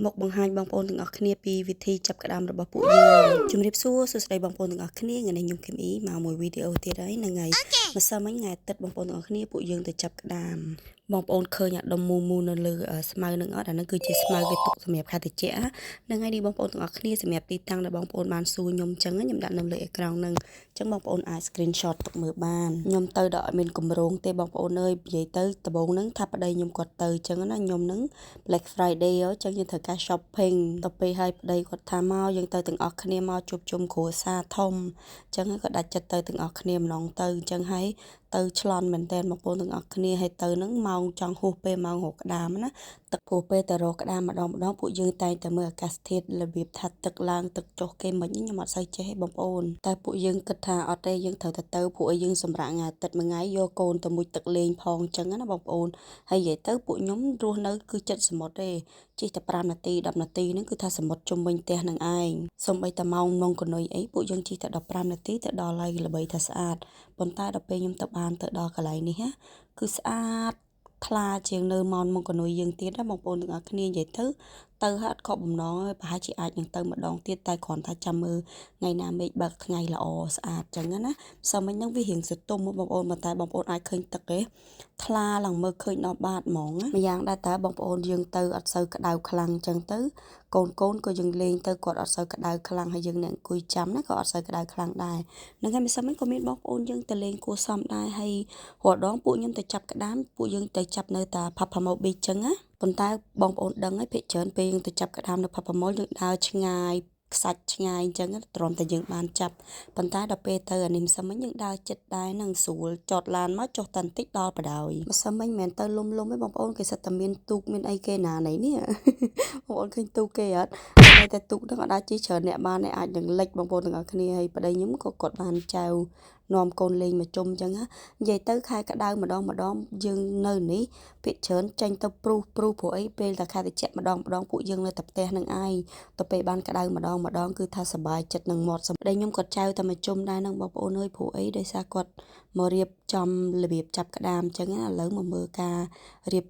មកបង្ហាញបងប្អូនទាំងអស់គ្នាពីវិធីចាប់ក្តាមរបស់ពួកយើងជំរាបសួរសួស្តីបងប្អូនទាំងអស់គ្នាថ្ងៃនេះខ្ញុំគឹមអ៊ីមកមួយវីដេអូទៀតហើយនៅថ្ងៃម្សិលមិញថ្ងៃអាទិត្យបងប្អូនទាំងអស់គ្នាពួកយើងទៅចាប់ក្តាមបងប្អូនឃើញអាដុំមូមូនៅលើស្មៅនឹងអត់អានឹងគឺជាស្មៅគេទុកសម្រាប់ខាតិចនៅថ្ងៃនេះបងប្អូនទាំងអស់គ្នាសម្រាប់ទីតាំងដែលបងប្អូនបានសួរខ្ញុំចឹងខ្ញុំដាក់នៅលើអេក្រង់នឹងចឹងបងប្អូនអាច screenshot ទុកមើលបានខ្ញុំទៅដល់អត់មានកម្រងទេបងប្អូនអើយនិយាយទៅដំបូងហ្នឹងថាប្តីខ្ញុំគាត់ទៅចឹងណាខ្ញុំហ្នឹង Black Friday ចឹងយើងត្រូវការ shopping ទៅពេលឲ្យប្តីគាត់ថាមកយើងទៅទាំងអស់គ្នាមកជួបជុំគ្រួសារធំចឹងក៏ដាច់ចិត្តទៅទាំងអស់គ្នាម្ដងទៅចឹងហើយទៅឆ្លន់មែនតើបងប្អូនទាំងអស់គ្នាហើយទៅហ្នឹងម៉ោងចង់ហួសពេលម៉ោងរកក្តាមណាទឹកពោះពេលទៅរកក្តាមម្ដងពួកយើងតែងតែមើលអាកាសធាតុរបៀបថាទឹកឡើងទឹកចុះគេមិនខ្ញុំអត់សូវចេះទេបងប្អូនតែពួកយើងគិតថាអត់ទេយើងត្រូវតែទៅពួកឲ្យយើងសម្រាប់ថ្ងៃទឹកមួយថ្ងៃយកកូនទៅមួយទឹកលេងផងចឹងណាបងប្អូនហើយនិយាយទៅពួកខ្ញុំរស់នៅគឺចិត្តសមុទ្រទេជិះតែ5នាទី10នាទីហ្នឹងគឺថាសមុទ្រជុំវិញផ្ទះនឹងឯងសូម្បីតែម៉ោងម៉ោងកនុយអីពួកយើងជិះតែ15នាទីទៅដល់ហើយល្បីថាស្អាតប៉ុន្តែដល់ពេលខ្ញុំទៅបានទៅដល់កន្លែងនេះគឺស្អាតថ្លាជាងនៅម៉ោងម៉ោងកនុយយើងទៀតណាបងប្អូនទាំងអស់គ្នានិយាយទៅហាត់ខកបំណងហើយប្រហែលជាអាចនឹងទៅម្ដងទៀតតែគ្រាន់តែចាំមើលថ្ងៃណាមេឃបើកថ្ងៃល្អស្អាតចឹងណាសមិញហ្នឹងវារៀងសតុំបងប្អូនប៉ុន្តែបងប្អូនអាចឃើញទឹកទេថ្លាឡើងមើលឃើញដល់បាតហ្មងម្យ៉ាងដែរតើបងប្អូនយើងទៅអត់សូវក្តៅខ្លាំងចឹងទៅកូនក៏យើងលេងទៅគាត់អត់សូវក្តៅខ្លាំងហើយយើងអ្នកអង្គុយចាំណាក៏អត់សូវក្តៅខ្លាំងដែរនឹងហើយម្សិលមិញក៏មានបងប្អូនយើងទៅលេងគួសមដែរហើយរាល់ដងពួកខ្ញុំទៅចាប់ក្តាមពួកយើងទៅចាប់នៅតា Papamo Beach ចឹងណាប៉ុន្តែបងប្អូនដឹងហើយភាគច្រើនពេលយើងទៅចាប់ក្តាមនៅ Papamo យើងដើរឆ្ងាយខ្សាច់ឆ្ងាយអញ្ចឹងទ្រាំតែយើងបានចាប់ប៉ុន្តែដល់ពេលទៅអានេះម្សិលមិញយើងដើរចិត្តដែរនឹងស្រួលចតឡានមកចុះតែបន្តិចដល់បដ ாய் ម្សិលមិញមិនមែនទៅលំទេបងប្អូនគេសិតតែមានទូកមានអីគេណាណៃនេះបងប្អូនឃើញទូកគេអត់តែទូកហ្នឹងអត់អាចជិះច្រើនអ្នកបានទេអាចនឹងលិចបងប្អូនទាំងអស់គ្នាហើយប្តីខ្ញុំក៏គាត់បានចៅនាំកូនលេងមកជុំអញ្ចឹងនិយាយទៅខែក្តៅម្ដងយើងនៅនេះភាគច្រើនចេញទៅព្រុសព្រោះអីពេលតែខែតិចម្ដងពួកយើងនៅតែផ្ទះនឹងឯងទៅពេលបានក្តៅម្ដងគឺថាសប្បាយចិត្តនឹងមាត់សម្ដីខ្ញុំគាត់ចៅតែមកជុំដែរនឹងបងប្អូនអើយព្រោះអីដោយសារគាត់មករៀបចំរបៀបចាប់ក្តាមអញ្ចឹងឥឡូវមកមើលការរៀប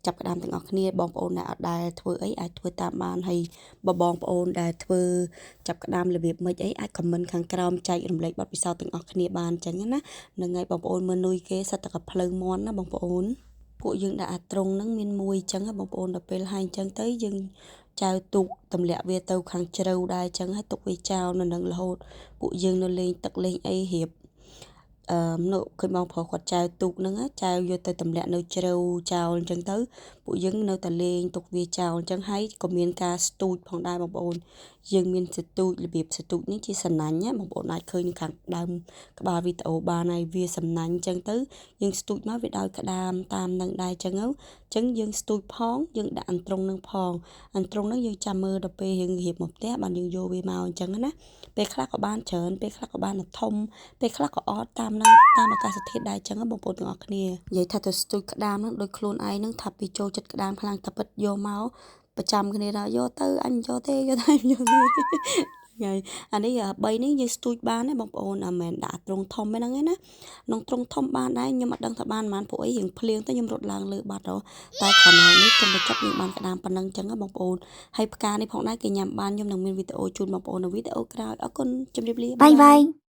ចាប់ក្តាមទាំងអស់គ្នាបងប្អូនដែលអត់ដែលធ្វើអីអាចធ្វើតាមបានហើយបងប្អូនដែលធ្វើចាប់ក្តាមរបៀបម៉េចអីអាចខមមិនខាងក្រោមចែករំលែកបទពិសោធន៍ទាំងអស់គ្នាបានអញ្ចឹងណានឹងហើយបងប្អូនមើលនុយគេសិតតែកផ្លូវមន់ណាបងប្អូនពួកយើងដាក់អាត្រង់ហ្នឹងមានមួយអញ្ចឹងបងប្អូនដល់ពេលហើយអញ្ចឹងទៅយើងចៅទូកទម្លាក់វាទៅខាងជ្រៅដែរអញ្ចឹងហើយទុកវាចោលនៅនឹងរហូតពួកយើងនៅលេងទឹកលេងអីរៀបនៅឃើញបងប្រុសគាត់ចៅទូកហ្នឹងចៅយកទៅទម្លាក់នៅជ្រៅចោលអញ្ចឹងទៅពួកយើងនៅតែលេងទុកវាចោលអញ្ចឹងហើយក៏មានការស្ទូចផងដែរបងប្អូនយើងមានស្ទូចរបៀបស្ទូចនេះជាសំណាញ់ណាបងប្អូនអាចឃើញនៅខាងដើមក្បាលវីដេអូបានហើយវាសំណាញ់អញ្ចឹងទៅយើងស្ទូចមកវាដោយក្តាមតាមនឹងដែរអញ្ចឹងយើងស្ទូចផងយើងដាក់អន្ត្រង់នឹងផងអន្ត្រង់នឹងយើងចាំមើលដល់ពេលយើងរៀបមកផ្ទះបានយើងយកវាមកអញ្ចឹងណាពេលខ្លះក៏បានច្រើនពេលខ្លះក៏បានធំពេលខ្លះក៏អត់តាមអាកាសធាតុដែរអញ្ចឹងបងប្អូនទាំងអស់គ្នានិយាយថាទៅស្ទូចក្តាមហ្នឹងដោយខ្លួនឯងហ្នឹងថាពីចូលចិត្តក្តាមខ្លាំងតែពិតយកមកប្រចាំគ្នាថាយកទៅអញយកទេយកទៅហើយអានេះ3នេះយើងស្ទូចបានទេបងប្អូនអាមែនដាក់ត្រង់ធំហ្នឹងឯណាក្នុងត្រង់ធំបានដែរខ្ញុំអត់ដឹងថាបានប៉ុន្មានពួកអីរៀងភ្លៀងទៅខ្ញុំរត់ឡើងលើបាត់តែខណៈនេះខ្ញុំទៅចាប់យើងបានក្តាមប៉ុណ្ណឹងអញ្ចឹងបងប្អូនហើយផ្កានេះផងដែរគេញ៉ាំបានខ្ញុំនឹងមានវីដេអូជូនបងប្អូននៅវីដេអូក្រោយអរគុណជម្រាបលាបាយ